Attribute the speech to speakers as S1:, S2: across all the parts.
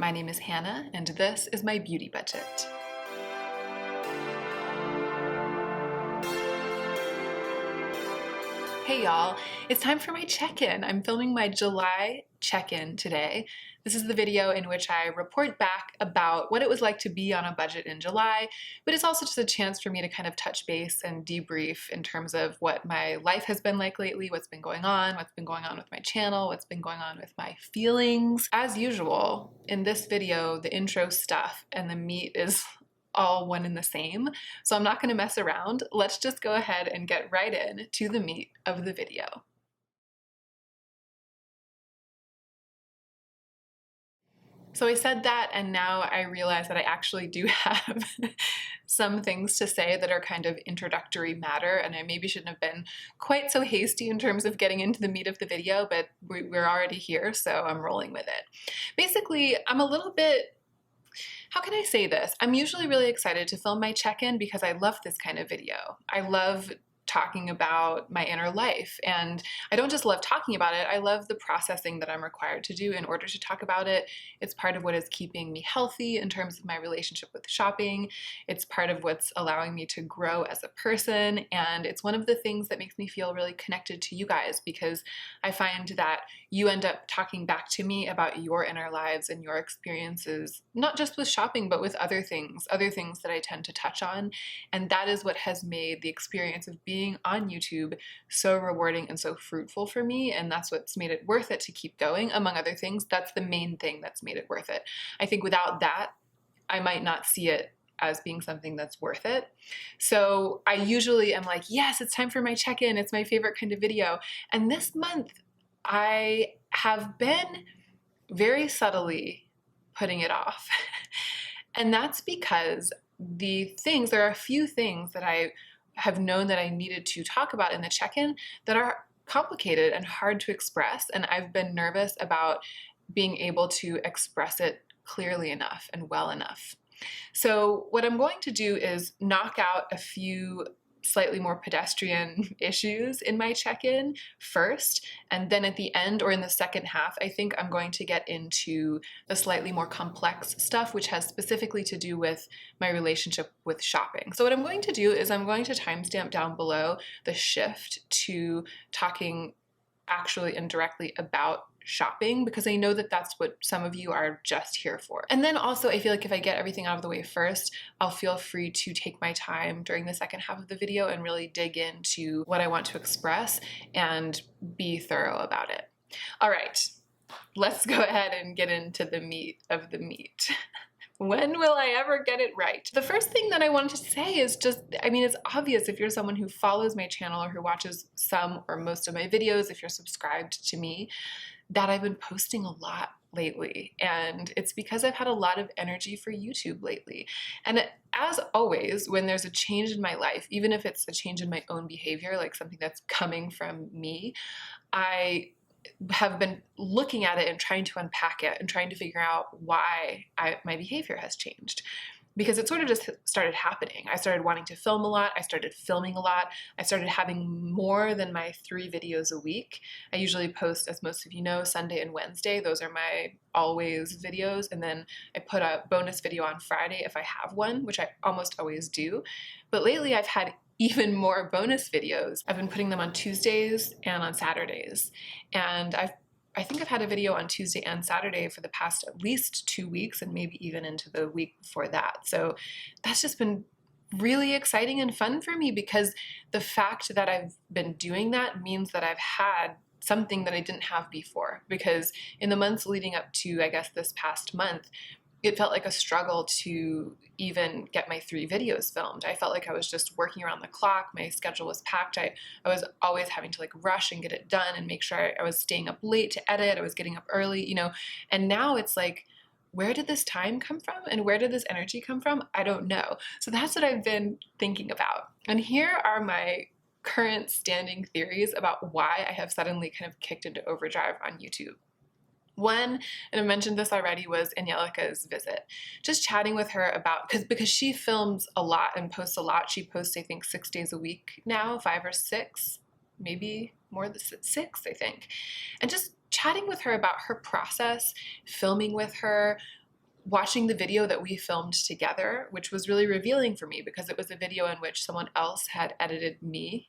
S1: My name is Hannah, and this is my beauty budget. Hey y'all, it's time for my check-in. I'm filming my July check-in today. This is the video in which I report back about what it was like to be on a budget in July, but it's also just a chance for me to kind of touch base and debrief in terms of what my life has been like lately, what's been going on with my channel, what's been going on with my feelings. As usual, in this video, the intro stuff and the meat is all one and the same, so I'm not going to mess around. Let's just go ahead and get right in to the meat of the video. So I said that, and now I realize that I actually do have some things to say that are kind of introductory matter, and I maybe shouldn't have been quite so hasty in terms of getting into the meat of the video, but we're already here, so I'm rolling with it. Basically, I'm a little bit, how can I say this? I'm usually really excited to film my check-in because I love this kind of video. I love talking about my inner life, and I don't just love talking about it, I love the processing that I'm required to do in order to talk about it. It's part of what is keeping me healthy in terms of my relationship with shopping. It's part of what's allowing me to grow as a person, and it's one of the things that makes me feel really connected to you guys, because I find that you end up talking back to me about your inner lives and your experiences, not just with shopping, but with other things that I tend to touch on. And that is what has made the experience of being on YouTube so rewarding and so fruitful for me, and that's what's made it worth it to keep going, among other things. That's the main thing that's made it worth it. I think without that, I might not see it as being something that's worth it. So I usually am like, yes, it's time for my check-in, it's my favorite kind of video. And this month, I have been very subtly putting it off. And that's because there are a few things that I have known that I needed to talk about in the check-in that are complicated and hard to express, and I've been nervous about being able to express it clearly enough and well enough. So what I'm going to do is knock out a few slightly more pedestrian issues in my check-in first, and then at the end, or in the second half, I think I'm going to get into the slightly more complex stuff, which has specifically to do with my relationship with shopping. So what I'm going to do is I'm going to timestamp down below the shift to talking actually and directly about shopping, because I know that that's what some of you are just here for. And then also, I feel like if I get everything out of the way first, I'll feel free to take my time during the second half of the video and really dig into what I want to express and be thorough about it. All right, let's go ahead and get into the meat of the meat. When will I ever get it right? The first thing that I wanted to say is just, it's obvious if you're someone who follows my channel or who watches some or most of my videos, if you're subscribed to me, that I've been posting a lot lately, and it's because I've had a lot of energy for YouTube lately. And as always, when there's a change in my life, even if it's a change in my own behavior, like something that's coming from me, I have been looking at it and trying to unpack it and trying to figure out why my behavior has changed. Because it sort of just started happening. I started wanting to film a lot, I started filming a lot, I started having more than my 3 videos a week. I usually post, as most of you know, Sunday and Wednesday. Those are my always videos, and then I put a bonus video on Friday if I have one, which I almost always do. But lately I've had even more bonus videos. I've been putting them on Tuesdays and on Saturdays, and I think I've had a video on Tuesday and Saturday for the past at least 2 weeks, and maybe even into the week before that. So that's just been really exciting and fun for me, because the fact that I've been doing that means that I've had something that I didn't have before. Because in the months leading up to, I guess, this past month, it felt like a struggle to even get my 3 videos filmed. I felt like I was just working around the clock. My schedule was packed. I was always having to rush and get it done and make sure I was staying up late to edit. I was getting up early, and now it's like, where did this time come from? And where did this energy come from? I don't know. So that's what I've been thinking about. And here are my current standing theories about why I have suddenly kind of kicked into overdrive on YouTube. One, and I mentioned this already, was Angelica's visit. Just chatting with her about, because she films a lot and posts a lot. She posts, I think, 6 days a week now, 5 or 6, maybe more than 6, I think. And just chatting with her about her process, filming with her, watching the video that we filmed together, which was really revealing for me because it was a video in which someone else had edited me.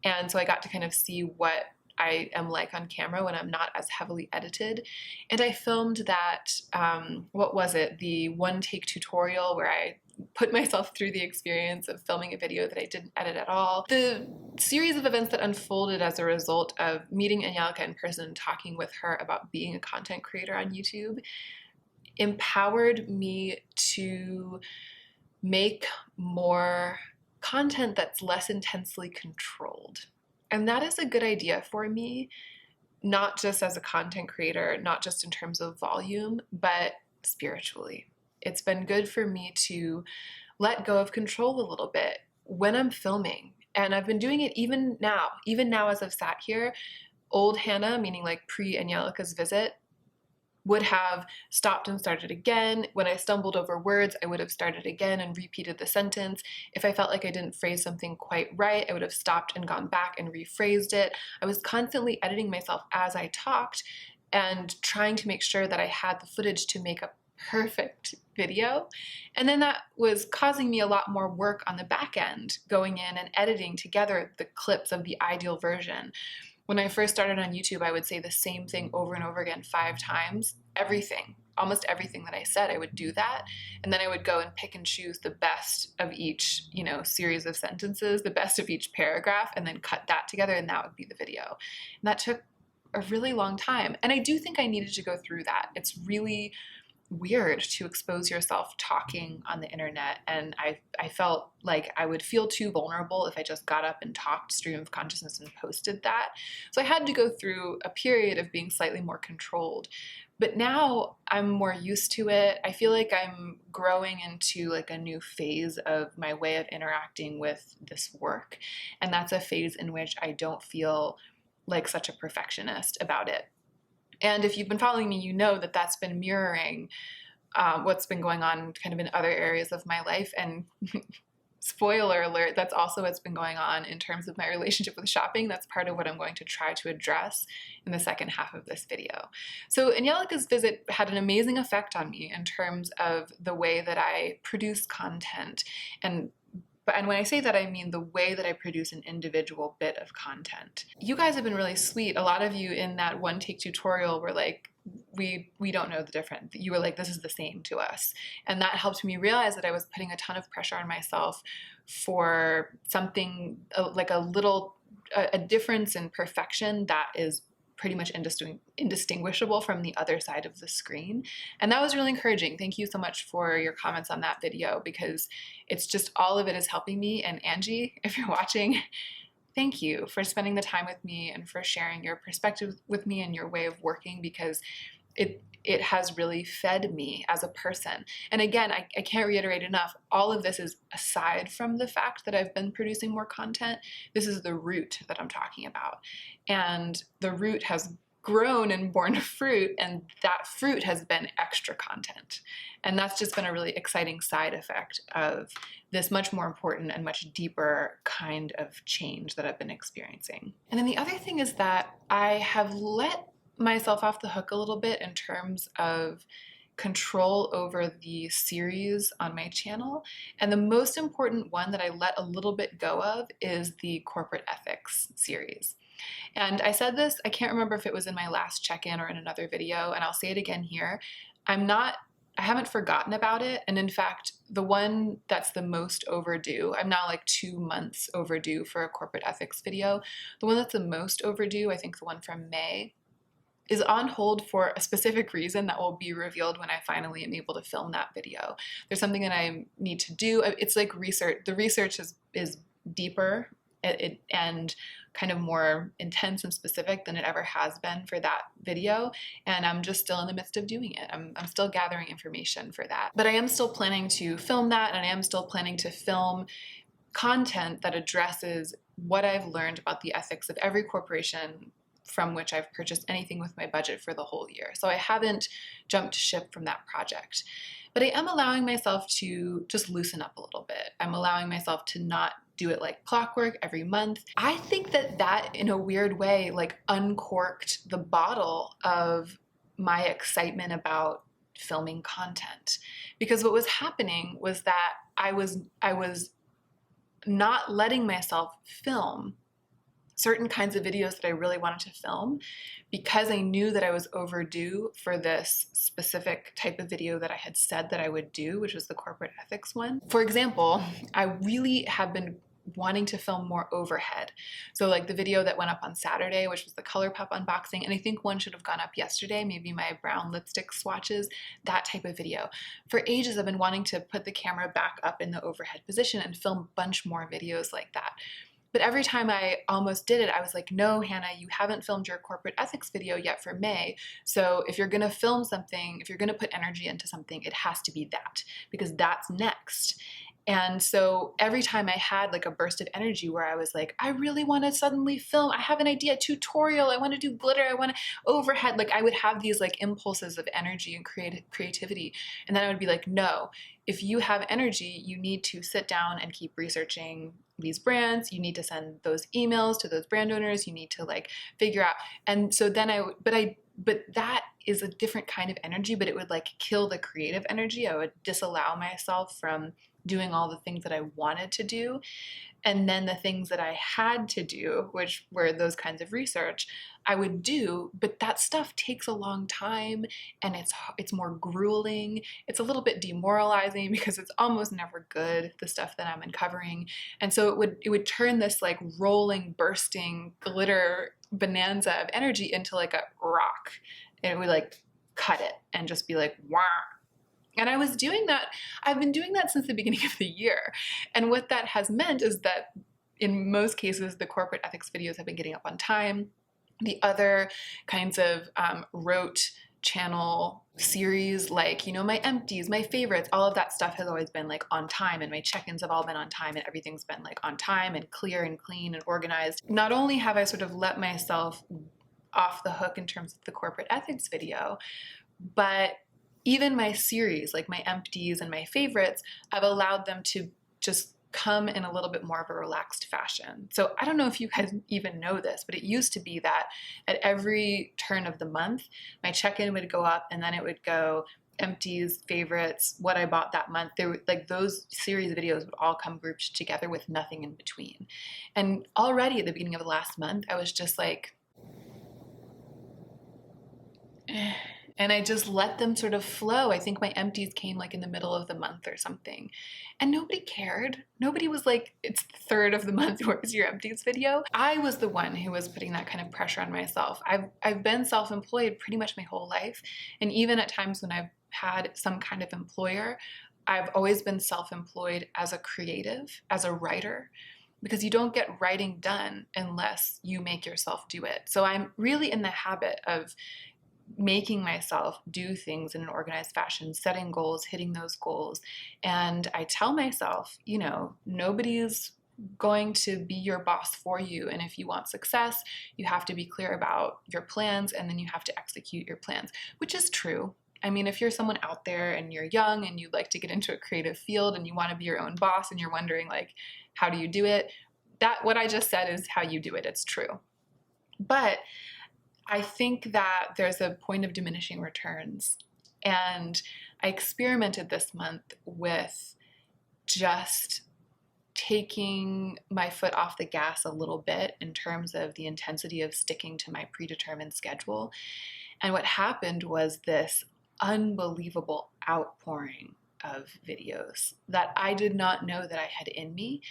S1: And so I got to kind of see what I am like on camera when I'm not as heavily edited. And I filmed that, what was it? The one take tutorial where I put myself through the experience of filming a video that I didn't edit at all. The series of events that unfolded as a result of meeting Angelica in person, talking with her about being a content creator on YouTube, empowered me to make more content that's less intensely controlled. And that is a good idea for me, not just as a content creator, not just in terms of volume, but spiritually. It's been good for me to let go of control a little bit when I'm filming. And I've been doing it even now as I've sat here. Old Hannah, meaning like pre-Angelica's visit, would have stopped and started again. When I stumbled over words, I would have started again and repeated the sentence. If I felt like I didn't phrase something quite right, I would have stopped and gone back and rephrased it. I was constantly editing myself as I talked and trying to make sure that I had the footage to make a perfect video. And then that was causing me a lot more work on the back end, going in and editing together the clips of the ideal version. When I first started on YouTube, I would say the same thing over and over again 5 times. Almost everything that I said, I would do that. And then I would go and pick and choose the best of each, series of sentences, the best of each paragraph, and then cut that together, and that would be the video. And that took a really long time. And I do think I needed to go through that. It's really weird to expose yourself talking on the internet, and I felt like I would feel too vulnerable if I just got up and talked stream of consciousness and posted that. So I had to go through a period of being slightly more controlled. But now I'm more used to it. I feel like I'm growing into like a new phase of my way of interacting with this work, and that's a phase in which I don't feel like such a perfectionist about it. And if you've been following me, you know that that's been mirroring what's been going on kind of in other areas of my life. And spoiler alert, that's also what's been going on in terms of my relationship with shopping. That's part of what I'm going to try to address in the second half of this video. So Angelica's visit had an amazing effect on me in terms of the way that I produce content. And when I say that, I mean the way that I produce an individual bit of content. You guys have been really sweet. A lot of you in that one take tutorial were like, we don't know the difference. You were like, this is the same to us. And that helped me realize that I was putting a ton of pressure on myself for something like a difference in perfection that is pretty much indistinguishable from the other side of the screen. And that was really encouraging. Thank you so much for your comments on that video, because it's just, all of it is helping me. And Angie, if you're watching, thank you for spending the time with me and for sharing your perspective with me and your way of working, because it has really fed me as a person. And again, I can't reiterate enough, all of this is aside from the fact that I've been producing more content. This is the root that I'm talking about. And the root has grown and borne fruit, and that fruit has been extra content. And that's just been a really exciting side effect of this much more important and much deeper kind of change that I've been experiencing. And then the other thing is that I have let myself off the hook a little bit in terms of control over the series on my channel. And the most important one that I let a little bit go of is the corporate ethics series. And I said this, I can't remember if it was in my last check-in or in another video, and I'll say it again here. I haven't forgotten about it. And in fact, the one that's the most overdue, I'm now like 2 months overdue for a corporate ethics video. The one that's the most overdue, I think the one from May, is on hold for a specific reason that will be revealed when I finally am able to film that video. There's something that I need to do. It's like research. The research is deeper and kind of more intense and specific than it ever has been for that video. And I'm just still in the midst of doing it. I'm still gathering information for that. But I am still planning to film that, and I am still planning to film content that addresses what I've learned about the ethics of every corporation from which I've purchased anything with my budget for the whole year. So I haven't jumped ship from that project. But I am allowing myself to just loosen up a little bit. I'm allowing myself to not do it like clockwork every month. I think that in a weird way, like uncorked the bottle of my excitement about filming content. Because what was happening was that I was not letting myself film certain kinds of videos that I really wanted to film because I knew that I was overdue for this specific type of video that I had said that I would do, which was the corporate ethics one. For example, I really have been wanting to film more overhead. So like the video that went up on Saturday, which was the ColourPop unboxing, and I think one should have gone up yesterday, maybe my brown lipstick swatches, that type of video. For ages, I've been wanting to put the camera back up in the overhead position and film a bunch more videos like that. But every time I almost did it, I was like, no, Hannah, you haven't filmed your corporate ethics video yet for May. So if you're gonna film something, if you're gonna put energy into something, it has to be that, because that's next. And so every time I had like a burst of energy where I was like, I really want to suddenly film, I have an idea, tutorial, I want to do glitter, I want to overhead, like I would have these like impulses of energy and creativity. And then I would be like, no, if you have energy, you need to sit down and keep researching these brands, you need to send those emails to those brand owners, you need to like figure out. And so then but that is a different kind of energy, but it would like kill the creative energy. I would disallow myself from doing all the things that I wanted to do. And then the things that I had to do, which were those kinds of research, I would do, but that stuff takes a long time and it's more grueling. It's a little bit demoralizing because it's almost never good, the stuff that I'm uncovering. And so it would turn this like rolling, bursting glitter bonanza of energy into like a rock. And it would like cut it and just be like, wah. And I was doing that, I've been doing that since the beginning of the year. And what that has meant is that in most cases, the corporate ethics videos have been getting up on time. The other kinds of rote channel series, like, you know, my empties, my favorites, all of that stuff has always been like on time, and my check-ins have all been on time, and everything's been like on time and clear and clean and organized. Not only have I sort of let myself off the hook in terms of the corporate ethics video, but even my series, like my empties and my favorites, I've allowed them to just come in a little bit more of a relaxed fashion. So I don't know if you guys even know this, but it used to be that at every turn of the month, my check-in would go up and then it would go empties, favorites, what I bought that month. They were like, those series of videos would all come grouped together with nothing in between. And already at the beginning of the last month, I was just like, and I just let them sort of flow. I think my empties came like in the middle of the month or something. And nobody cared. Nobody was like, it's the third of the month, where's your empties video? I was the one who was putting that kind of pressure on myself. I've been self-employed pretty much my whole life. And even at times when I've had some kind of employer, I've always been self-employed as a creative, as a writer, because you don't get writing done unless you make yourself do it. So I'm really in the habit of making myself do things in an organized fashion, setting goals, hitting those goals. And I tell myself, you know, nobody's going to be your boss for you. And if you want success, you have to be clear about your plans, and then you have to execute your plans, which is true. I mean, if you're someone out there and you're young and you'd like to get into a creative field and you want to be your own boss and you're wondering like, how do you do it? That what I just said is how you do it. It's true. But I think that there's a point of diminishing returns. And I experimented this month with just taking my foot off the gas a little bit in terms of the intensity of sticking to my predetermined schedule. And what happened was this unbelievable outpouring of videos that I did not know that I had in me.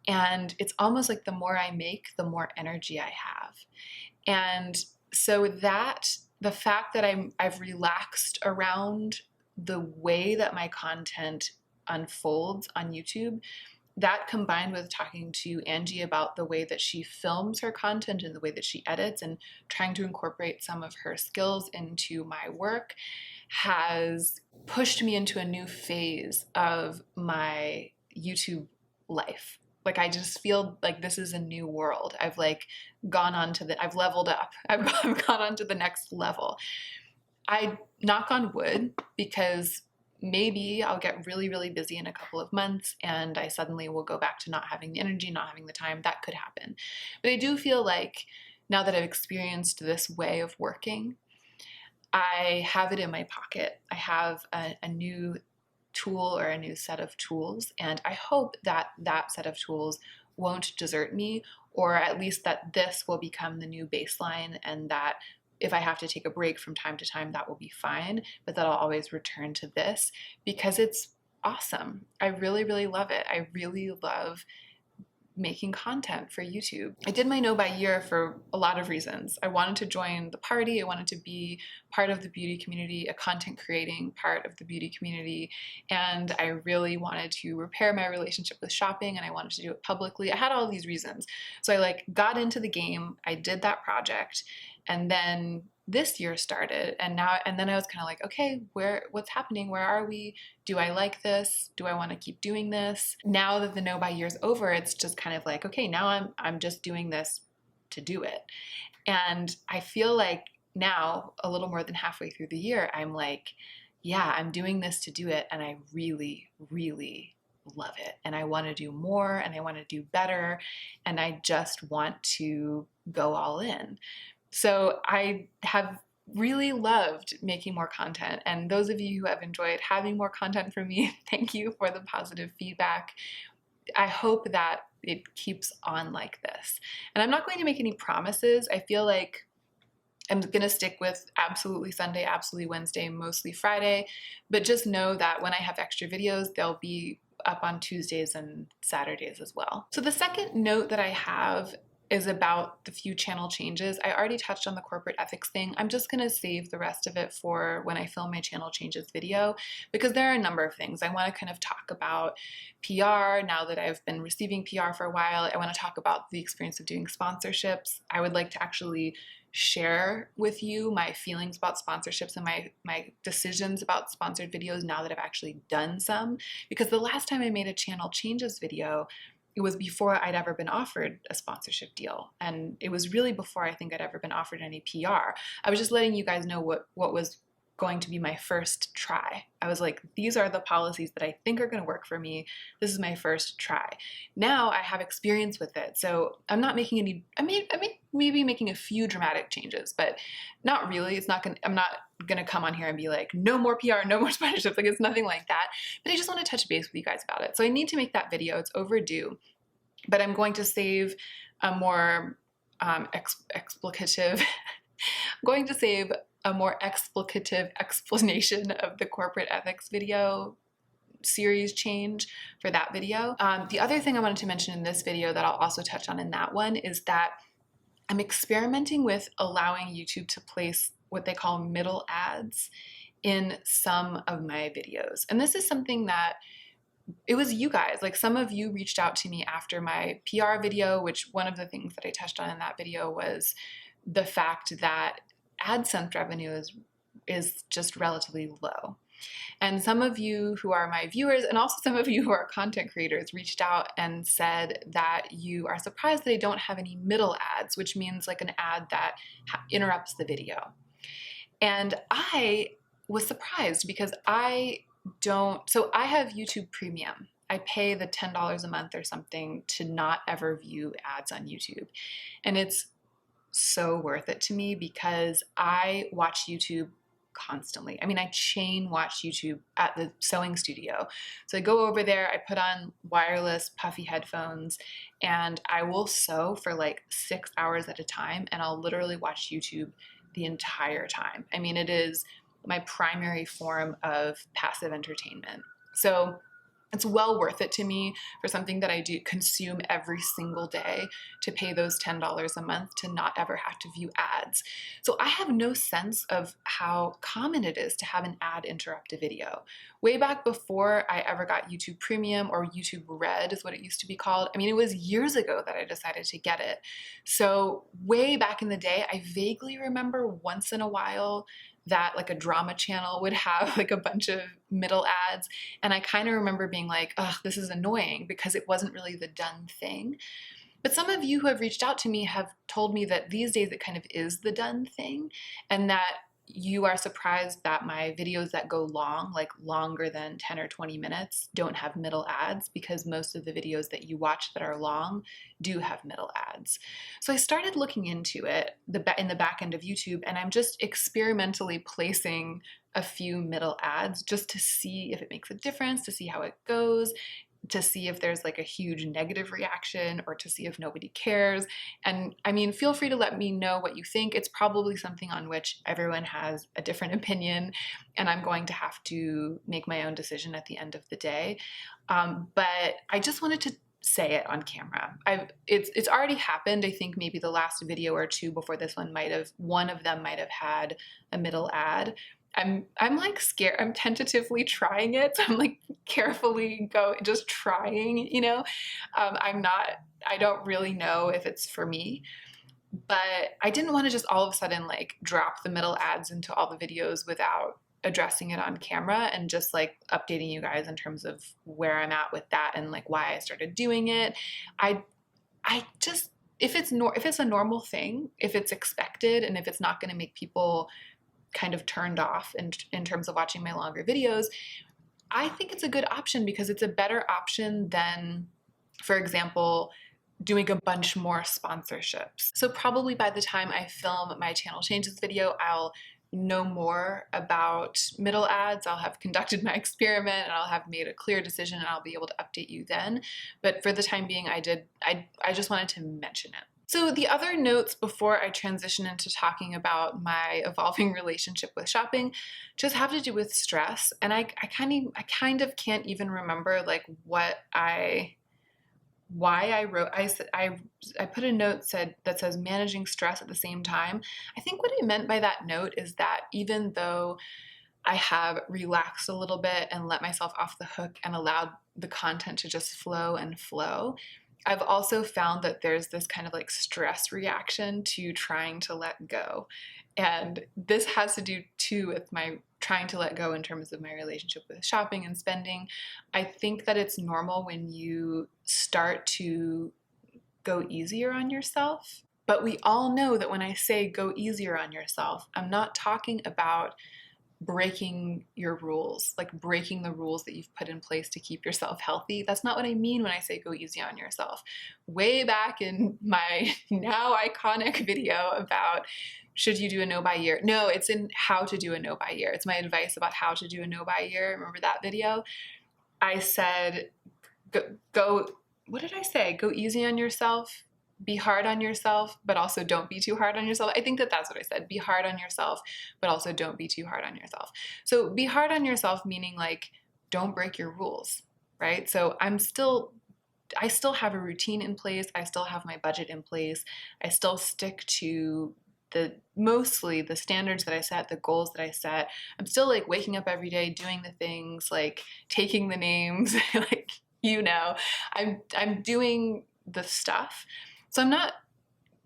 S1: And it's almost like the more I make, the more energy I have. And so that the fact that I've relaxed around the way that my content unfolds on YouTube, that combined with talking to Angie about the way that she films her content and the way that she edits and trying to incorporate some of her skills into my work, has pushed me into a new phase of my YouTube life. Like, I just feel like this is a new world. I've like gone on to I've leveled up. I've gone on to the next level. I knock on wood, because maybe I'll get really, really busy in a couple of months and I suddenly will go back to not having the energy, not having the time. That could happen. But I do feel like now that I've experienced this way of working, I have it in my pocket. I have a new tool or a new set of tools, and I hope that that set of tools won't desert me, or at least that this will become the new baseline, and that if I have to take a break from time to time, that will be fine, but that I'll always return to this because it's awesome. I really, really love it. I really love making content for YouTube. I did my know by year for a lot of reasons. I wanted to join the party. I wanted to be part of the beauty community, a content creating part of the beauty community. And I really wanted to repair my relationship with shopping, and I wanted to do it publicly. I had all these reasons. So I got into the game. I did that project. And then this year started, and then I was kind of like, okay, what's happening? Where are we? Do I like this? Do I want to keep doing this? Now that the no by year's over, it's just kind of like, okay, now I'm just doing this to do it. And I feel like now, a little more than halfway through the year, I'm like, yeah, I'm doing this to do it, and I really, really love it. And I want to do more, and I want to do better, and I just want to go all in. So I have really loved making more content. And those of you who have enjoyed having more content from me, thank you for the positive feedback. I hope that it keeps on like this. And I'm not going to make any promises. I feel like I'm going to stick with absolutely Sunday, absolutely Wednesday, mostly Friday. But just know that when I have extra videos, they'll be up on Tuesdays and Saturdays as well. So the second note that I have is about the few channel changes. I already touched on the corporate ethics thing. I'm just gonna save the rest of it for when I film my channel changes video, because there are a number of things. I wanna kind of talk about PR now that I've been receiving PR for a while. I wanna talk about the experience of doing sponsorships. I would like to actually share with you my feelings about sponsorships and my decisions about sponsored videos now that I've actually done some. Because the last time I made a channel changes video, it was before I'd ever been offered a sponsorship deal. And it was really before I think I'd ever been offered any PR. I was just letting you guys know what was going to be my first try. I was like, these are the policies that I think are going to work for me. This is my first try. Now I have experience with it. So I'm not making any, I mean, maybe making a few dramatic changes, but not really. I'm not going to come on here and be like, no more PR, no more sponsorships. Like, it's nothing like that. But I just want to touch base with you guys about it. So I need to make that video. It's overdue, but I'm going to save a more explicative, I'm going to save a more explicative explanation of the corporate ethics video series change for that video. The other thing I wanted to mention in this video that I'll also touch on in that one is that I'm experimenting with allowing YouTube to place what they call middle ads in some of my videos. And this is something that it was you guys, like some of you reached out to me after my PR video, which one of the things that I touched on in that video was the fact that AdSense revenue is just relatively low. And some of you who are my viewers, and also some of you who are content creators, reached out and said that you are surprised they don't have any middle ads, which means like an ad that interrupts the video. And I was surprised because I have YouTube Premium. I pay the $10 a month or something to not ever view ads on YouTube. And it's so worth it to me because I watch YouTube constantly. I mean, I chain watch YouTube at the sewing studio. So I go over there, I put on wireless puffy headphones, and I will sew for like 6 hours at a time, and I'll literally watch YouTube the entire time. I mean, it is my primary form of passive entertainment. So it's well worth it to me for something that I do consume every single day to pay those $10 a month to not ever have to view ads. So I have no sense of how common it is to have an ad interrupt a video. Way back before I ever got YouTube Premium, or YouTube Red is what it used to be called. I mean, it was years ago that I decided to get it. So way back in the day, I vaguely remember once in a while that like a drama channel would have like a bunch of middle ads. And I kind of remember being like, ugh, this is annoying because it wasn't really the done thing. But some of you who have reached out to me have told me that these days it kind of is the done thing, and that you are surprised that my videos that go long, like longer than 10 or 20 minutes, don't have middle ads, because most of the videos that you watch that are long do have middle ads. So I started looking into it in the back end of YouTube, and I'm just experimentally placing a few middle ads just to see if it makes a difference, to see how it goes, to see if there's like a huge negative reaction, or to see if nobody cares. And I mean, feel free to let me know what you think. It's probably something on which everyone has a different opinion, and I'm going to have to make my own decision at the end of the day. But I just wanted to say it on camera. It's already happened. I think maybe the last video or two before this one one of them might have had a middle ad. I'm like scared. I'm tentatively trying it. So I'm like carefully just trying, you know. I don't really know if it's for me, but I didn't want to just all of a sudden like drop the middle ads into all the videos without addressing it on camera, and just like updating you guys in terms of where I'm at with that and like why I started doing it. I just, if it's a normal thing, if it's expected, and if it's not going to make people kind of turned off in terms of watching my longer videos, I think it's a good option, because it's a better option than, for example, doing a bunch more sponsorships. So probably by the time I film my channel changes video, I'll know more about middle ads. I'll have conducted my experiment, and I'll have made a clear decision, and I'll be able to update you then. But for the time being, I just wanted to mention it. So the other notes before I transition into talking about my evolving relationship with shopping just have to do with stress. And I kind of can't even remember like why I wrote. I put a note that says managing stress at the same time. I think what I meant by that note is that even though I have relaxed a little bit and let myself off the hook and allowed the content to just flow and flow, I've also found that there's this kind of like stress reaction to trying to let go. And this has to do too with my trying to let go in terms of my relationship with shopping and spending. I think that it's normal when you start to go easier on yourself. But we all know that when I say go easier on yourself, I'm not talking about breaking your rules, like breaking the rules that you've put in place to keep yourself healthy. That's not what I mean when I say go easy on yourself. Way back in my now iconic video about should you do a no buy year? No, it's in how to do a no buy year. It's my advice about how to do a no buy year. Remember that video? I said, go what did I say? Go easy on yourself. Be hard on yourself, but also don't be too hard on yourself. I think that that's what I said. Be hard on yourself, but also don't be too hard on yourself. So be hard on yourself, meaning like don't break your rules, right? So I still have a routine in place. I still have my budget in place. I still stick to mostly the standards that I set, the goals that I set. I'm still like waking up every day, doing the things, like taking the names, like, you know, I'm doing the stuff. So I'm not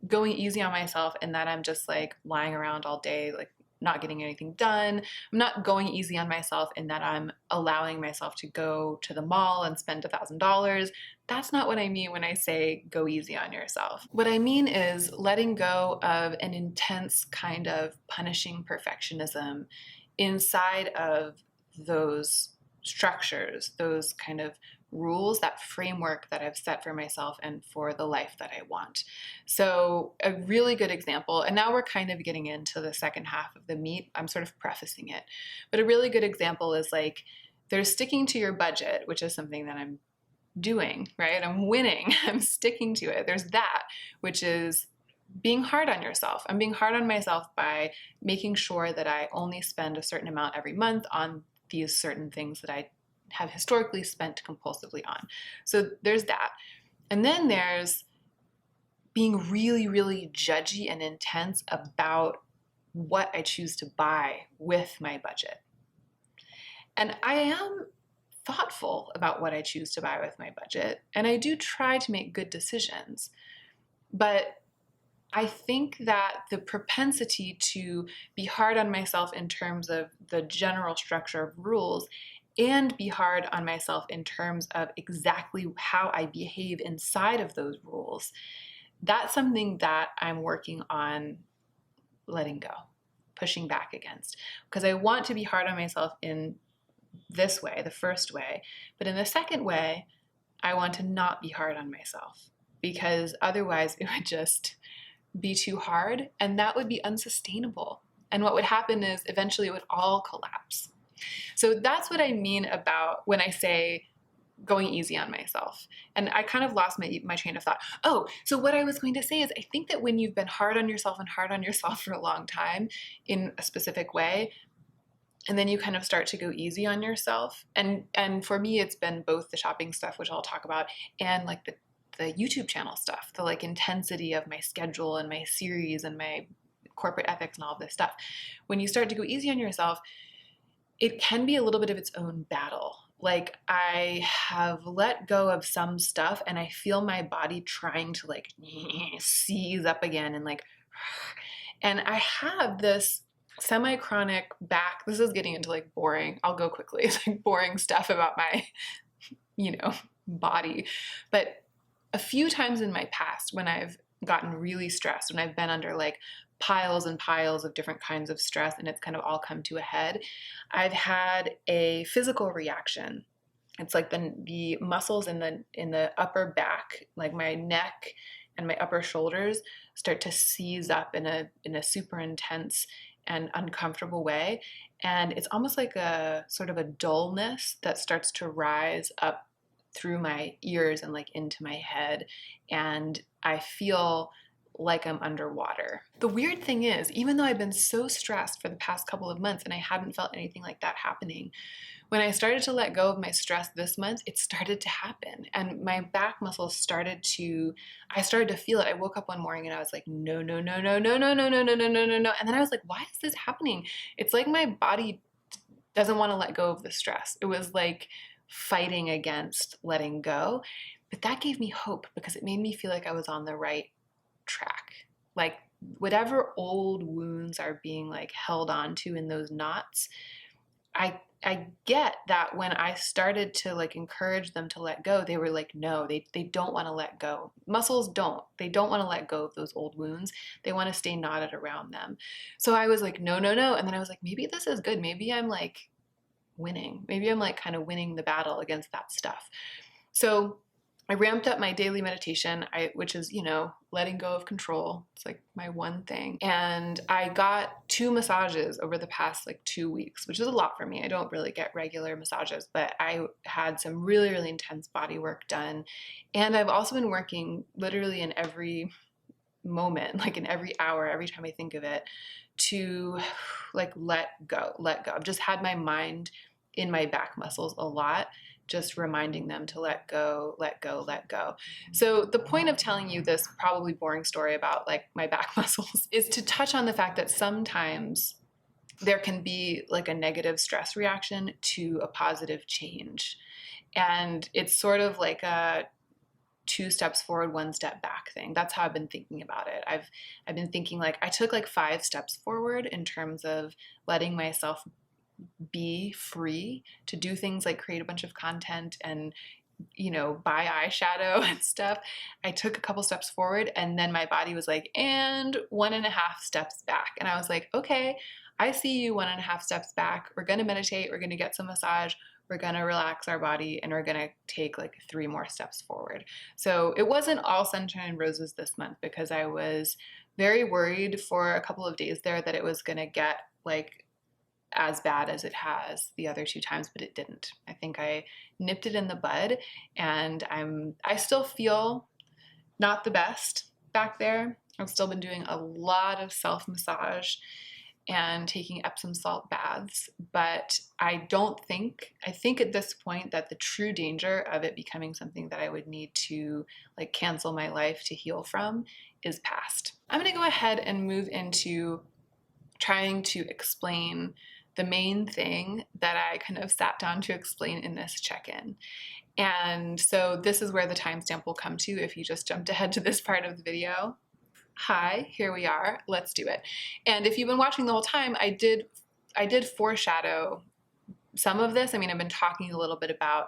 S1: going easy on myself in that I'm just like lying around all day, like not getting anything done. I'm not going easy on myself in that I'm allowing myself to go to the mall and spend $1,000. That's not what I mean when I say go easy on yourself. What I mean is letting go of an intense kind of punishing perfectionism inside of those structures, those kind of rules, that framework that I've set for myself and for the life that I want. So a really good example, and now we're kind of getting into the second half of the meat, I'm sort of prefacing it, but a really good example is like there's sticking to your budget, which is something that I'm doing, right? I'm winning, I'm sticking to it. There's that, which is being hard on yourself. I'm being hard on myself by making sure that I only spend a certain amount every month on these certain things that I have historically spent compulsively on. So there's that. And then there's being really, really judgy and intense about what I choose to buy with my budget. And I am thoughtful about what I choose to buy with my budget, and I do try to make good decisions. But I think that the propensity to be hard on myself in terms of the general structure of rules and be hard on myself in terms of exactly how I behave inside of those rules, that's something that I'm working on letting go. pushing back against, because I want to be hard on myself in this way, the first way, but in the second way, I want to not be hard on myself, because otherwise it would just be too hard and that would be unsustainable. And what would happen is eventually it would all collapse. So that's what I mean about when I say going easy on myself. And I kind of lost my train of thought. Oh, so what I was going to say is, I think that when you've been hard on yourself and hard on yourself for a long time in a specific way, and then you kind of start to go easy on yourself. And for me, it's been both the shopping stuff, which I'll talk about, and like the YouTube channel stuff, the like intensity of my schedule and my series and my corporate ethics and all of this stuff. When you start to go easy on yourself, it can be a little bit of its own battle. Like, I have let go of some stuff and I feel my body trying to like seize up again and like, and I have this semi-chronic back. This is getting into like boring. I'll go quickly. It's like boring stuff about my, body. But a few times in my past when I've gotten really stressed, when I've been under like piles and piles of different kinds of stress and it's kind of all come to a head, I've had a physical reaction. It's like the muscles in the upper back, like my neck and my upper shoulders, start to seize up in a super intense and uncomfortable way. And it's almost like a sort of a dullness that starts to rise up through my ears and like into my head. And I feel like I'm underwater. The weird thing is, even though I've been so stressed for the past couple of months and I hadn't felt anything like that happening, when I started to let go of my stress this month, it started to happen. And my back muscles I started to feel it. I woke up one morning and I was like, no, no, no, no, no, no, no, no, no, no, no, no, no. And then I was like, why is this happening? It's like my body doesn't want to let go of the stress. It was like fighting against letting go. But that gave me hope, because it made me feel like I was on the right track. Like, whatever old wounds are being like held on to in those knots, I get that when I started to like encourage them to let go, they were like, no, they don't want to let go. Muscles don't. They don't want to let go of those old wounds. They want to stay knotted around them. So I was like, no, no, no. And then I was like, maybe this is good. Maybe I'm like winning. Maybe I'm like kind of winning the battle against that stuff. So I ramped up my daily meditation, which is, letting go of control. It's like my one thing. And I got 2 massages over the past like 2 weeks, which is a lot for me. I don't really get regular massages, but I had some really, really intense body work done. And I've also been working literally in every moment, like in every hour, every time I think of it, to like let go. I've just had my mind in my back muscles a lot, just reminding them to let go, let go, let go. So the point of telling you this probably boring story about like my back muscles is to touch on the fact that sometimes there can be like a negative stress reaction to a positive change. And it's sort of like a 2 steps forward, 1 step back thing. That's how I've been thinking about it. I've been thinking like I took like 5 steps forward in terms of letting myself be free to do things like create a bunch of content and buy eyeshadow and stuff. I took a couple steps forward and then my body was like, and 1.5 steps back. And I was like, okay, I see you 1.5 steps back. We're going to meditate. We're going to get some massage. We're going to relax our body and we're going to take like 3 more steps forward. So it wasn't all sunshine and roses this month, because I was very worried for a couple of days there that it was going to get like as bad as it has the other 2 times, but it didn't. I think I nipped it in the bud, and I still feel not the best back there. I've still been doing a lot of self-massage and taking Epsom salt baths, but I think at this point that the true danger of it becoming something that I would need to like cancel my life to heal from is past. I'm going to go ahead and move into trying to explain the main thing that I kind of sat down to explain in this check-in. And so this is where the timestamp will come to if you just jumped ahead to this part of the video. Hi, here we are. Let's do it. And if you've been watching the whole time, I did foreshadow some of this. I mean, I've been talking a little bit about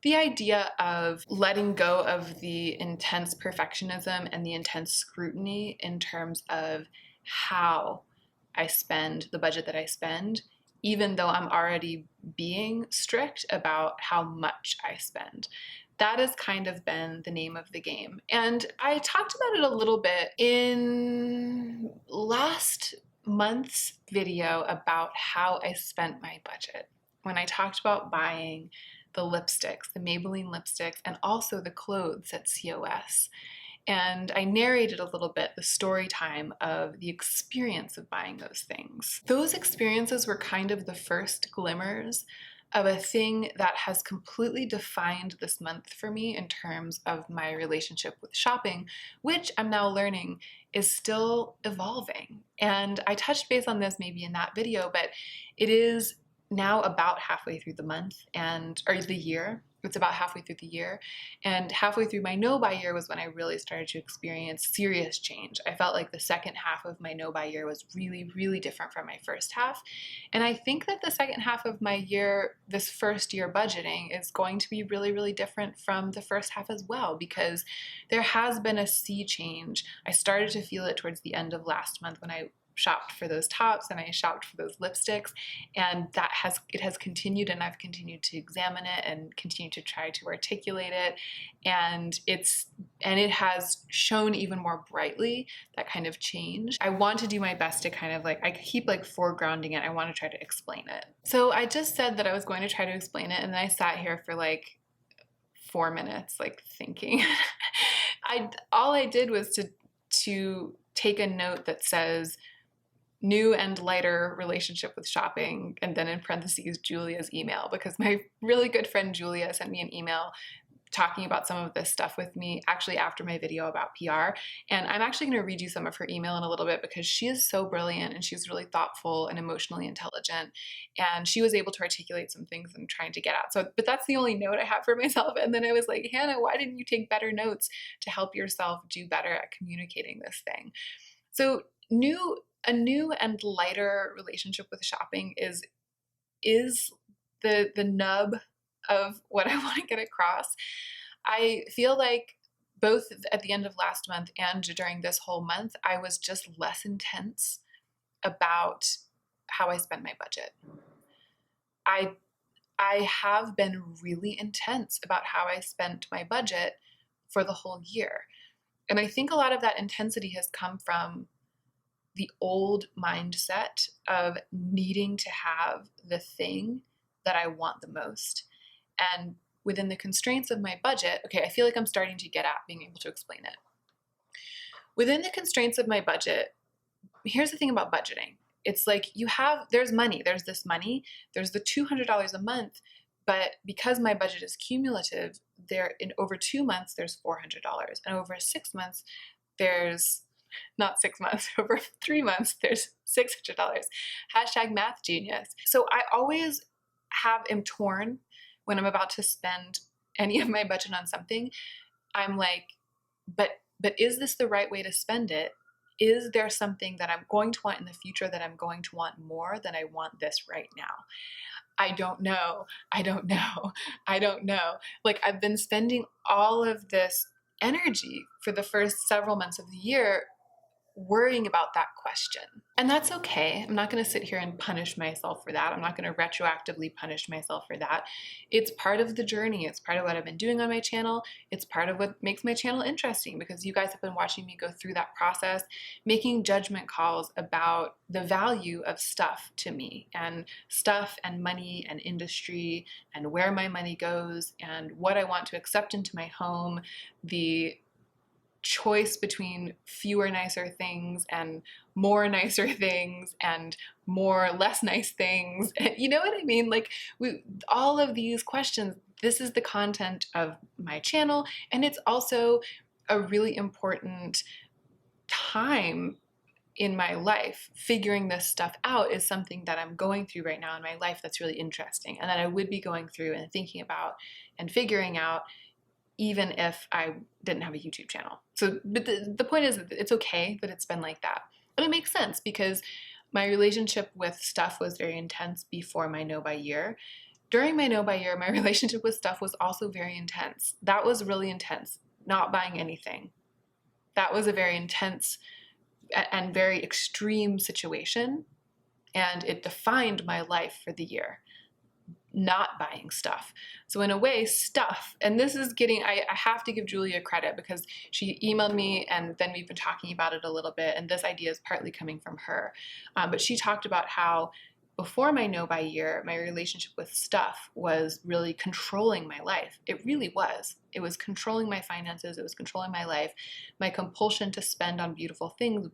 S1: the idea of letting go of the intense perfectionism and the intense scrutiny in terms of how I spend, the budget that I spend, even though I'm already being strict about how much I spend. That has kind of been the name of the game. And I talked about it a little bit in last month's video about how I spent my budget. When I talked about buying the lipsticks, the Maybelline lipsticks, and also the clothes at COS. And I narrated a little bit the story time of the experience of buying those things. Those experiences were kind of the first glimmers of a thing that has completely defined this month for me in terms of my relationship with shopping, which I'm now learning is still evolving. And I touched base on this maybe in that video, but it is now about halfway through the month or the year. It's about halfway through the year, and halfway through my no-buy year was when I really started to experience serious change. I felt like the second half of my no-buy year was really, really different from my first half. And I think that the second half of my year, this first year budgeting, is going to be really, really different from the first half as well, because there has been a sea change. I started to feel it towards the end of last month when I shopped for those tops and I shopped for those lipsticks, and it has continued, and I've continued to examine it and continue to try to articulate it, and it has shown even more brightly that kind of change. I want to do my best to kind of I keep foregrounding it. I want to try to explain it. So I just said that I was going to try to explain it, and then I sat here for 4 minutes thinking. All I did was to take a note that says new and lighter relationship with shopping, and then in parentheses Julia's email, because my really good friend Julia sent me an email talking about some of this stuff with me actually after my video about PR. And I'm actually going to read you some of her email in a little bit, because she is so brilliant and she's really thoughtful and emotionally intelligent, and she was able to articulate some things I'm trying to get at. But that's the only note I have for myself. And then I was like, Hannah, why didn't you take better notes to help yourself do better at communicating this thing? So a new and lighter relationship with shopping is the nub of what I want to get across. I feel like both at the end of last month and during this whole month, I was just less intense about how I spend my budget. I have been really intense about how I spent my budget for the whole year. And I think a lot of that intensity has come from the old mindset of needing to have the thing that I want the most. And within the constraints of my budget, okay, I feel like I'm starting to get at being able to explain it. Within the constraints of my budget, here's the thing about budgeting. It's there's money, there's this money, there's the $200 a month, but because my budget is cumulative, over 2 months, there's $400. And over 6 months, there's not 6 months, over 3 months, there's $600. Hashtag math genius. So I always am torn when I'm about to spend any of my budget on something. I'm like, but is this the right way to spend it? Is there something that I'm going to want in the future that I'm going to want more than I want this right now? I don't know. I don't know. I don't know. I've been spending all of this energy for the first several months of the year worrying about that question. And that's okay. I'm not going to sit here and punish myself for that. I'm not going to retroactively punish myself for that. It's part of the journey. It's part of what I've been doing on my channel. It's part of what makes my channel interesting, because you guys have been watching me go through that process, making judgment calls about the value of stuff to me, and stuff and money and industry, and where my money goes, and what I want to accept into my home, the choice between fewer nicer things and more nicer things and more less nice things. You know what I mean? All of these questions, this is the content of my channel, and it's also a really important time in my life. Figuring this stuff out is something that I'm going through right now in my life that's really interesting, and that I would be going through and thinking about and figuring out even if I didn't have a YouTube channel. But the point is that it's okay that it's been like that. But it makes sense, because my relationship with stuff was very intense before my no-buy year. During my no-buy year, my relationship with stuff was also very intense. That was really intense, not buying anything. That was a very intense and very extreme situation. And it defined my life for the year, not buying stuff. So in a way, stuff, and this is getting, I have to give Julia credit because she emailed me and then we've been talking about it a little bit, and this idea is partly coming from her. But she talked about how before my no buy year, my relationship with stuff was really controlling my life. It really was. It was controlling my finances. It was controlling my life. My compulsion to spend on beautiful things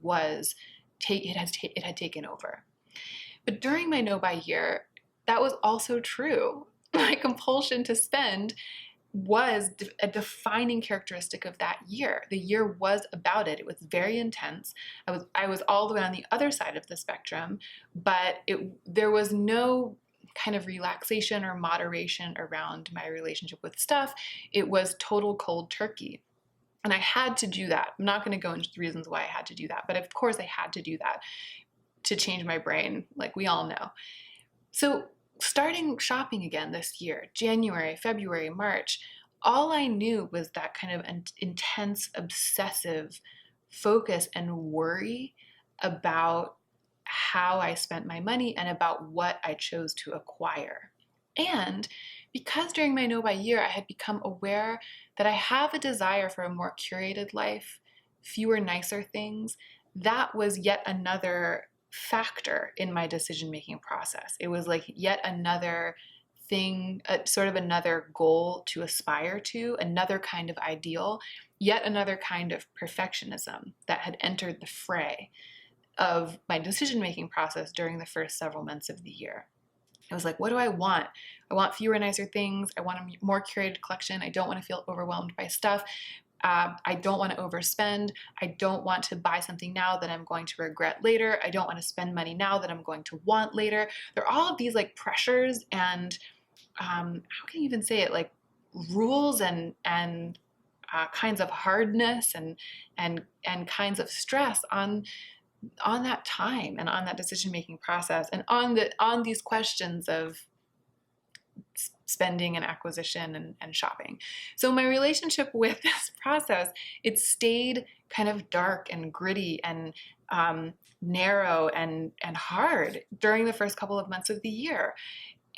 S1: it had taken over. But during my no buy year, that was also true. My compulsion to spend was a defining characteristic of that year. The year was about it. It was very intense. I was all the way on the other side of the spectrum, but there was no kind of relaxation or moderation around my relationship with stuff. It was total cold turkey. And I had to do that. I'm not going to go into the reasons why I had to do that, but of course I had to do that to change my brain, like we all know. So starting shopping again this year, January, February, March, all I knew was that kind of intense, obsessive focus and worry about how I spent my money and about what I chose to acquire. And because during my no buy year, I had become aware that I have a desire for a more curated life, fewer, nicer things, that was yet another factor in my decision-making process. It was like yet another thing, sort of another goal to aspire to, another kind of ideal, yet another kind of perfectionism that had entered the fray of my decision-making process during the first several months of the year. I was like, what do I want? I want fewer, nicer things. I want a more curated collection. I don't want to feel overwhelmed by stuff. I don't want to overspend. I don't want to buy something now that I'm going to regret later. I don't want to spend money now that I'm going to want later. There are all of these like pressures and how can you even say it? Like rules and kinds of hardness and kinds of stress on that time and on that decision-making process and on these questions of spending and acquisition and shopping. So my relationship with this process, it stayed kind of dark and gritty and narrow and hard during the first couple of months of the year.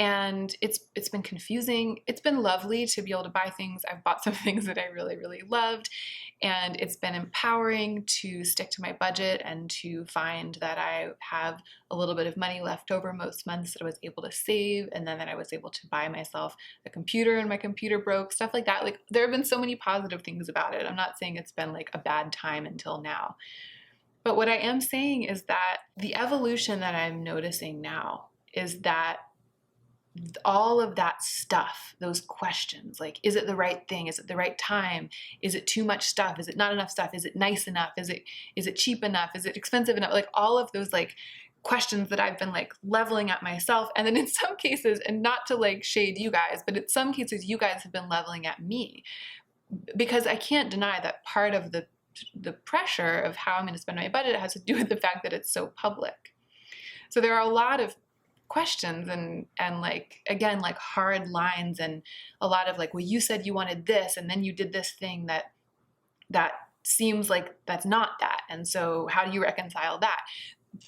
S1: And it's been confusing. It's been lovely to be able to buy things. I've bought some things that I really, really loved. And it's been empowering to stick to my budget and to find that I have a little bit of money left over most months that I was able to save, and then that I was able to buy myself a computer and my computer broke, stuff like that. Like there have been so many positive things about it. I'm not saying it's been like a bad time until now. But what I am saying is that the evolution that I'm noticing now is that all of that stuff, those questions, like, is it the right thing? Is it the right time? Is it too much stuff? Is it not enough stuff? Is it nice enough? Is it cheap enough? Is it expensive enough? Like all of those like questions that I've been like leveling at myself. And then in some cases, and not to like shade you guys, but in some cases you guys have been leveling at me, because I can't deny that part of the pressure of how I'm going to spend my budget has to do with the fact that it's so public. So there are a lot of questions and like, again, like hard lines and a lot of like, well, you said you wanted this and then you did this thing that seems like that's not that. And so how do you reconcile that?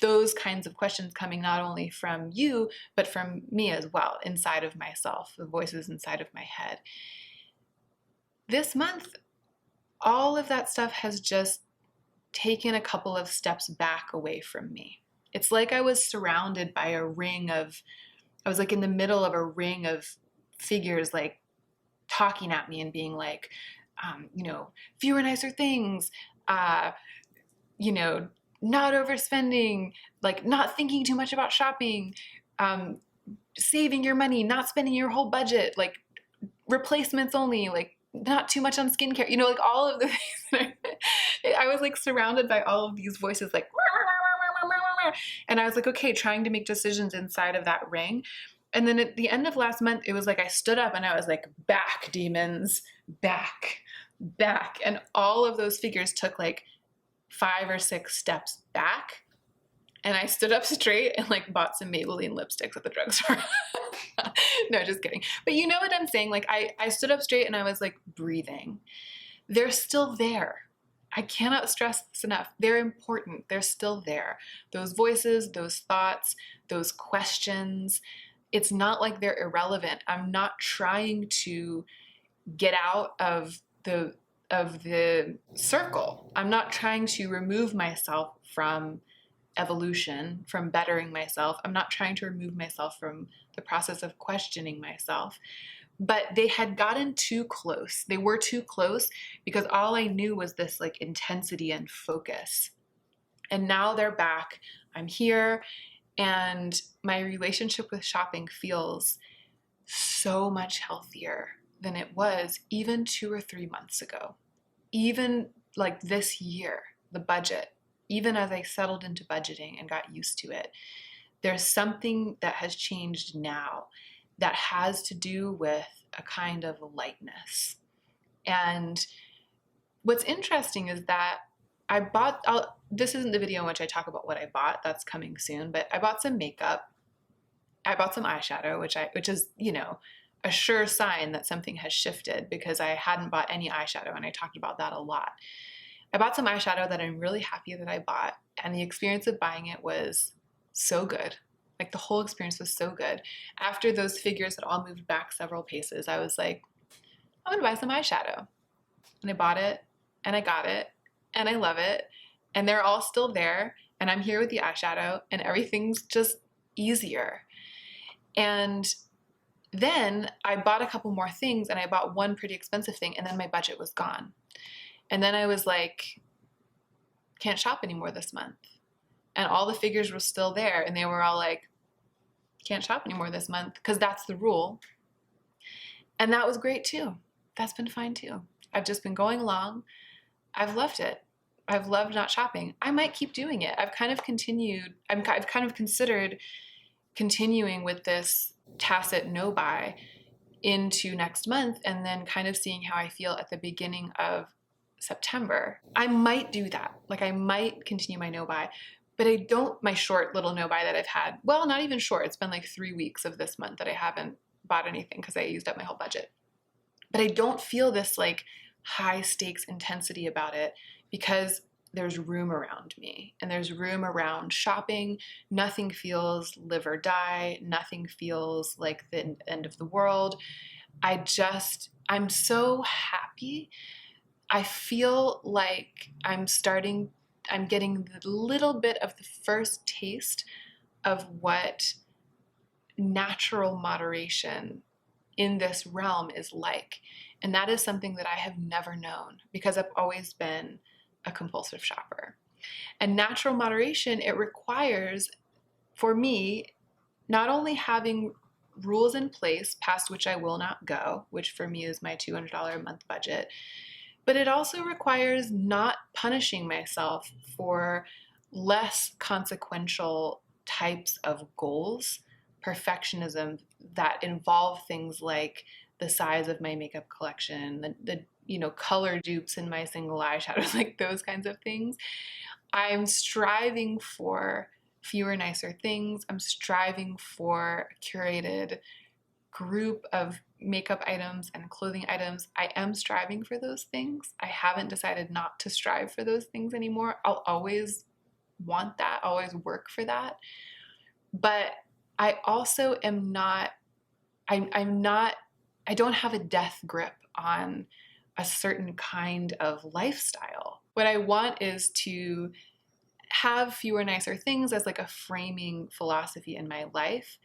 S1: Those kinds of questions coming not only from you, but from me as well, inside of myself, the voices inside of my head. This month, all of that stuff has just taken a couple of steps back away from me. It's like I was surrounded by I was like in the middle of a ring of figures like talking at me and being like, fewer, nicer things, not overspending, like not thinking too much about shopping, saving your money, not spending your whole budget, like replacements only, like not too much on skincare, like all of the things. I was like surrounded by all of these voices like, and I was like, okay, trying to make decisions inside of that ring. And then at the end of last month, it was like I stood up and I was like, back, demons, back. And all of those figures took like 5 or 6 steps back. And I stood up straight and like bought some Maybelline lipsticks at the drugstore. No, just kidding. But you know what I'm saying? Like I stood up straight and I was like breathing. They're still there. I cannot stress this enough. They're important. They're still there. Those voices, those thoughts, those questions, it's not like they're irrelevant. I'm not trying to get out of the circle. I'm not trying to remove myself from evolution, from bettering myself. I'm not trying to remove myself from the process of questioning myself. But they had gotten too close. They were too close because all I knew was this like intensity and focus. And now they're back. I'm here, and my relationship with shopping feels so much healthier than it was even 2 or 3 months ago. Even like this year, the budget, even as I settled into budgeting and got used to it, there's something that has changed now that has to do with a kind of lightness. And what's interesting is that I bought, this isn't the video in which I talk about what I bought, that's coming soon, but I bought some makeup, I bought some eyeshadow, which is, you know, a sure sign that something has shifted because I hadn't bought any eyeshadow, and I talked about that a lot. I bought some eyeshadow that I'm really happy that I bought, and the experience of buying it was so good. Like the whole experience was so good. After those figures had all moved back several paces, I was like, I'm gonna buy some eyeshadow. And I bought it, and I got it, and I love it, and they're all still there, and I'm here with the eyeshadow, and everything's just easier. And then I bought a couple more things, and I bought one pretty expensive thing, and then my budget was gone. And then I was like, can't shop anymore this month. And all the figures were still there, and they were all like, can't shop anymore this month, because that's the rule. And that was great too. That's been fine too. I've just been going along. I've loved it. I've loved not shopping. I might keep doing it. I've kind of considered continuing with this tacit no buy into next month, and then kind of seeing how I feel at the beginning of September. I might do that. Like I might continue my no buy, but I don't, my short little no buy that I've had, well, not even short. It's been like 3 weeks of this month that I haven't bought anything because I used up my whole budget. But I don't feel this like high stakes intensity about it because there's room around me and there's room around shopping. Nothing feels live or die. Nothing feels like the end of the world. I'm so happy. I feel like I'm getting the little bit of the first taste of what natural moderation in this realm is like. And that is something that I have never known because I've always been a compulsive shopper. And natural moderation, it requires, for me, not only having rules in place past which I will not go, which for me is my $200 a month budget, but it also requires not punishing myself for less consequential types of goals, perfectionism that involve things like the size of my makeup collection, the color dupes in my single eyeshadows, like those kinds of things. I'm striving for fewer, nicer things. I'm striving for a curated group of makeup items and clothing items. I am striving for those things. I haven't decided not to strive for those things anymore. I'll always want that, always work for that. But I also am not, I don't have a death grip on a certain kind of lifestyle. What I want is to have fewer, nicer things as like a framing philosophy in my life,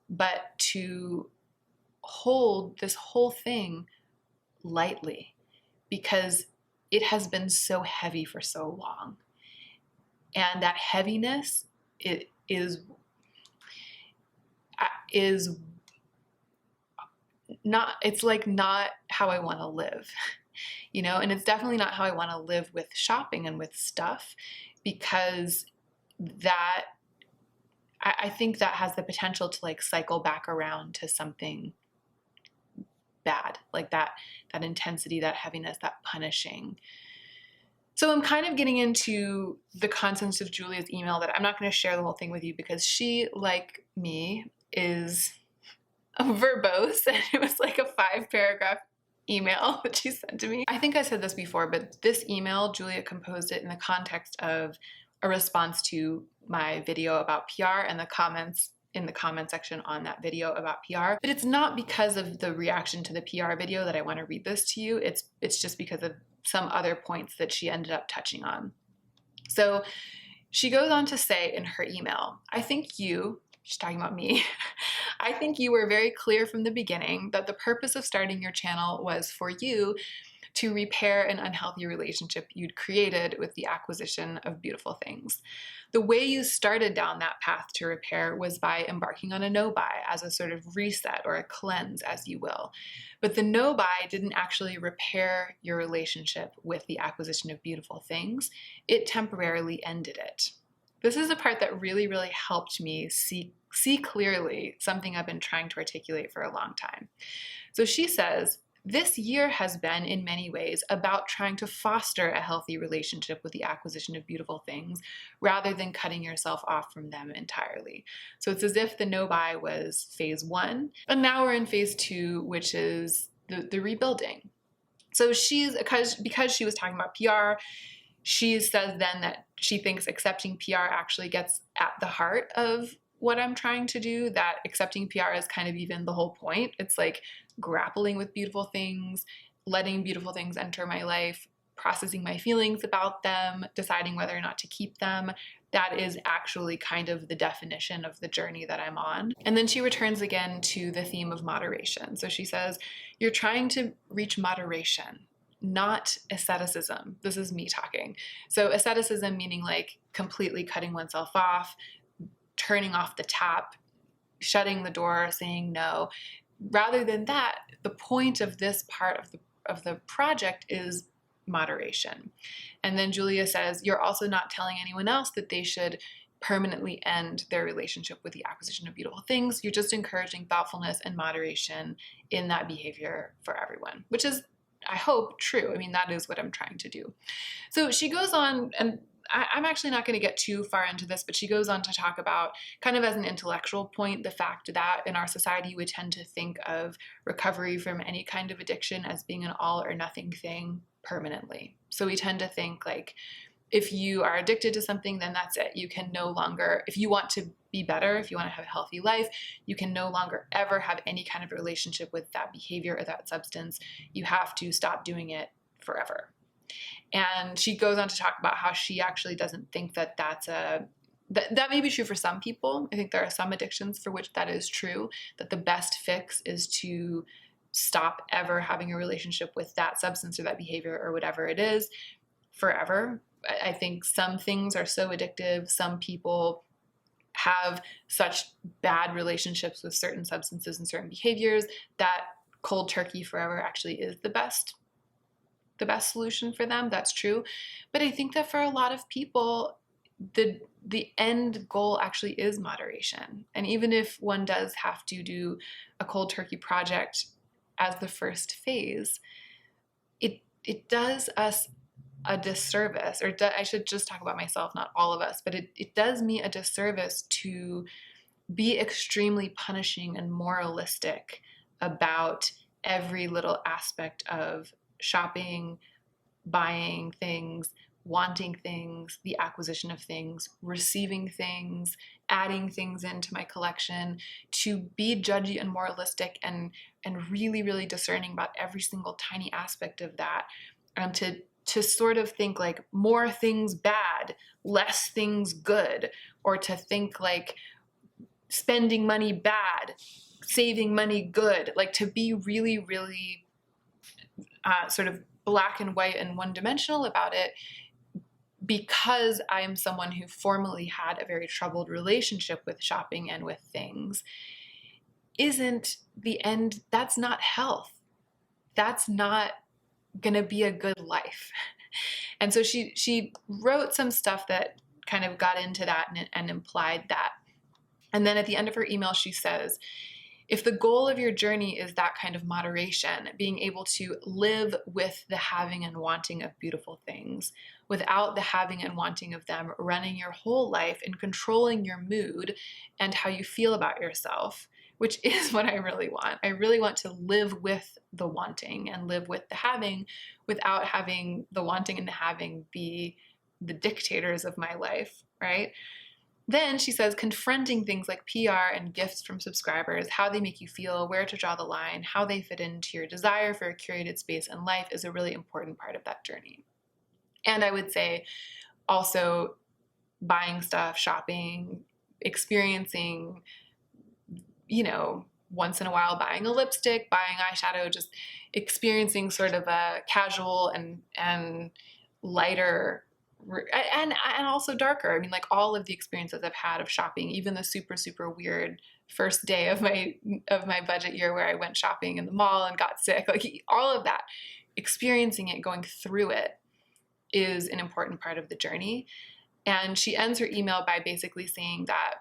S1: but to hold this whole thing lightly because it has been so heavy for so long. And that heaviness is not, it's like not how I want to live, and it's definitely not how I want to live with shopping and with stuff, because that, I think that has the potential to like cycle back around to something bad, like that intensity, that heaviness, that punishing. So I'm kind of getting into the contents of Julia's email that I'm not going to share the whole thing with you because she, like me, is verbose, and it was like a 5-paragraph email that she sent to me. I think I said this before, but this email, Julia composed it in the context of a response to my video about PR and the comments in the comment section on that video about PR. But it's not because of the reaction to the PR video that I want to read this to you. It's just because of some other points that she ended up touching on. So she goes on to say in her email, I think you, she's talking about me, I think you were very clear from the beginning that the purpose of starting your channel was for you to repair an unhealthy relationship you'd created with the acquisition of beautiful things. The way you started down that path to repair was by embarking on a no-buy as a sort of reset or a cleanse, as you will. But the no-buy didn't actually repair your relationship with the acquisition of beautiful things. It temporarily ended it. This is the part that really, really helped me see clearly something I've been trying to articulate for a long time. So she says, this year has been, in many ways, about trying to foster a healthy relationship with the acquisition of beautiful things rather than cutting yourself off from them entirely. So it's as if the no-buy was phase 1, and now we're in phase 2, which is the rebuilding. So because she was talking about PR, she says then that she thinks accepting PR actually gets at the heart of what I'm trying to do, that accepting PR is kind of even the whole point. It's like grappling with beautiful things, letting beautiful things enter my life, processing my feelings about them, deciding whether or not to keep them. That is actually kind of the definition of the journey that I'm on. And then she returns again to the theme of moderation. So she says, you're trying to reach moderation, not asceticism. This is me talking. So asceticism meaning like completely cutting oneself off, turning off the tap, shutting the door, saying no. Rather than that, the point of this part of the project is moderation. And then Julia says, you're also not telling anyone else that they should permanently end their relationship with the acquisition of beautiful things. You're just encouraging thoughtfulness and moderation in that behavior for everyone, which is, I hope, true. I mean, that is what I'm trying to do. So she goes on, and I'm actually not going to get too far into this, but she goes on to talk about, kind of as an intellectual point, the fact that in our society we tend to think of recovery from any kind of addiction as being an all or nothing thing permanently. So we tend to think like, if you are addicted to something, then that's it. You can no longer, if you want to be better, if you want to have a healthy life, you can no longer ever have any kind of relationship with that behavior or that substance. You have to stop doing it forever. And she goes on to talk about how she actually doesn't think that that may be true for some people. I think there are some addictions for which that is true, that the best fix is to stop ever having a relationship with that substance or that behavior or whatever it is forever. I think some things are so addictive. Some people have such bad relationships with certain substances and certain behaviors that cold turkey forever actually is the best solution for them. That's true. But I think that for a lot of people, the end goal actually is moderation. And even if one does have to do a cold turkey project as the first phase, it does us a disservice, or I should just talk about myself, not all of us, but it does me a disservice to be extremely punishing and moralistic about every little aspect of shopping, buying things, wanting things, the acquisition of things, receiving things, adding things into my collection, to be judgy and moralistic and really, really discerning about every single tiny aspect of that, to sort of think like more things bad, less things good, or to think like spending money bad, saving money good, like to be really, really sort of black and white and one-dimensional about it, because I am someone who formerly had a very troubled relationship with shopping and with things, isn't the end. That's not health. That's not gonna be a good life. And so she wrote some stuff that kind of got into that and implied that. And then at the end of her email, she says, if the goal of your journey is that kind of moderation, being able to live with the having and wanting of beautiful things, without the having and wanting of them running your whole life and controlling your mood and how you feel about yourself, which is what I really want. I really want to live with the wanting and live with the having without having the wanting and the having be the dictators of my life, right? Then she says, confronting things like PR and gifts from subscribers, how they make you feel, where to draw the line, how they fit into your desire for a curated space and life is a really important part of that journey. And I would say also buying stuff, shopping, experiencing, once in a while buying a lipstick, buying eyeshadow, just experiencing sort of a casual and lighter and also darker. I mean, like all of the experiences I've had of shopping, even the super, super weird first day of my budget year where I went shopping in the mall and got sick, like all of that, experiencing it, going through it is an important part of the journey. And she ends her email by basically saying that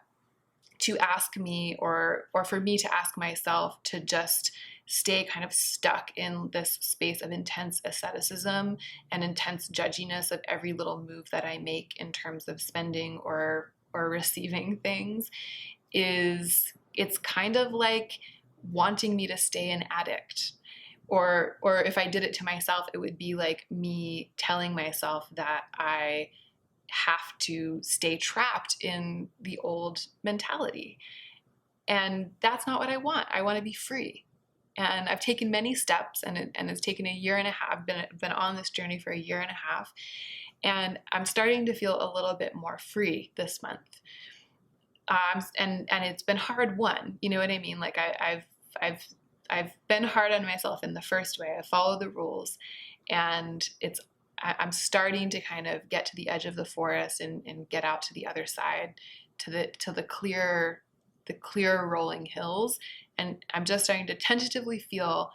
S1: to ask me or for me to ask myself to just stay kind of stuck in this space of intense asceticism and intense judginess of every little move that I make in terms of spending or receiving things it's kind of like wanting me to stay an addict. Or if I did it to myself, it would be like me telling myself that I have to stay trapped in the old mentality. And that's not what I want. I want to be free. And I've taken many steps, and it's taken a year and a half. Been on this journey for a year and a half, and I'm starting to feel a little bit more free this month. And it's been hard won. You know what I mean? Like I've been hard on myself in the first way. I follow the rules, and I'm starting to kind of get to the edge of the forest and get out to the other side, to the clear rolling hills. And I'm just starting to tentatively feel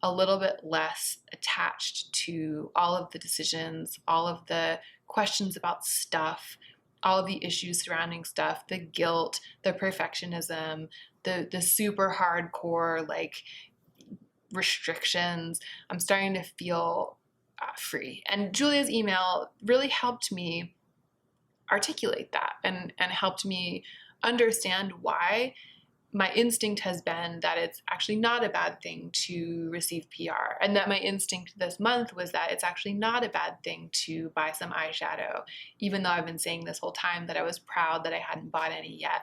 S1: a little bit less attached to all of the decisions, all of the questions about stuff, all of the issues surrounding stuff, the guilt, the perfectionism, the super hardcore like restrictions. I'm starting to feel free. And Julia's email really helped me articulate that and helped me understand why my instinct has been that it's actually not a bad thing to receive PR, and that my instinct this month was that it's actually not a bad thing to buy some eyeshadow, even though I've been saying this whole time that I was proud that I hadn't bought any yet.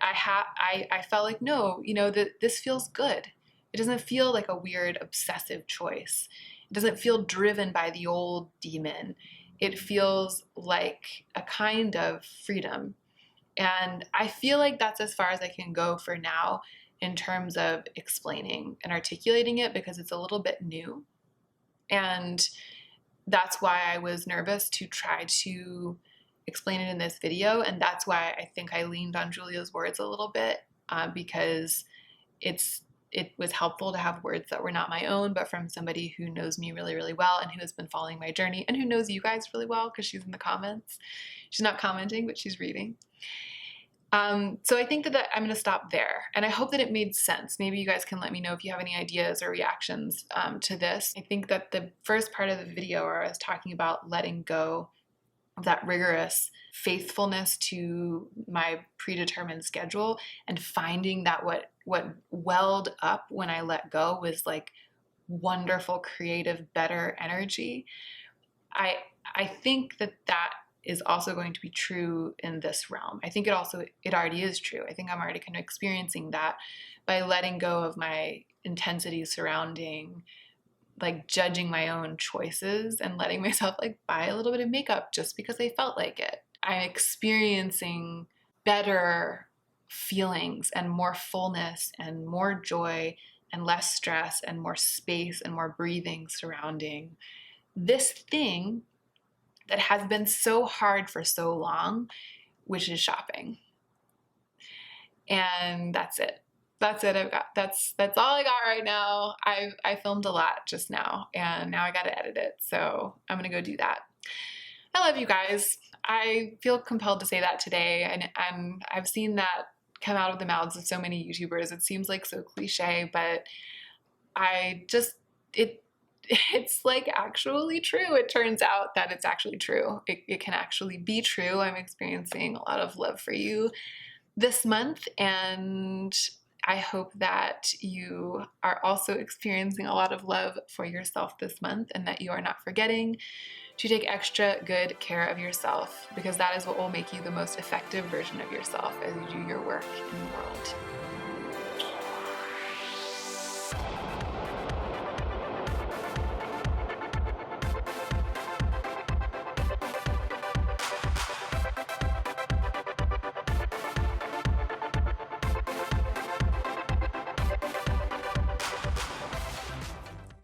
S1: I felt like, no, that this feels good. It doesn't feel like a weird obsessive choice. It doesn't feel driven by the old demon. It feels like a kind of freedom. And I feel like that's as far as I can go for now in terms of explaining and articulating it, because it's a little bit new. And that's why I was nervous to try to explain it in this video. And that's why I think I leaned on Julia's words a little bit, because it was helpful to have words that were not my own, but from somebody who knows me really, really well and who has been following my journey and who knows you guys really well because she's in the comments. She's not commenting, but she's reading. So I think that I'm going to stop there, and I hope that it made sense. Maybe you guys can let me know if you have any ideas or reactions to this. I think that the first part of the video where I was talking about letting go of that rigorous faithfulness to my predetermined schedule and finding that what welled up when I let go was like wonderful, creative, better energy. I think that is also going to be true in this realm. I think it already is true. I think I'm already kind of experiencing that by letting go of my intensity surrounding like judging my own choices and letting myself like buy a little bit of makeup just because I felt like it. I'm experiencing better feelings and more fullness and more joy and less stress and more space and more breathing surrounding this thing that has been so hard for so long, which is shopping. And that's it. That's all I got right now. I filmed a lot just now, and now I got to edit it. So I'm going to go do that. I love you guys. I feel compelled to say that today. And I've seen that come out of the mouths of so many YouTubers. It seems like so cliche, but it's like actually true. It turns out that it's actually true. It can actually be true. I'm experiencing a lot of love for you this month, and I hope that you are also experiencing a lot of love for yourself this month, and that you are not forgetting to take extra good care of yourself, because that is what will make you the most effective version of yourself as you do your work in the world.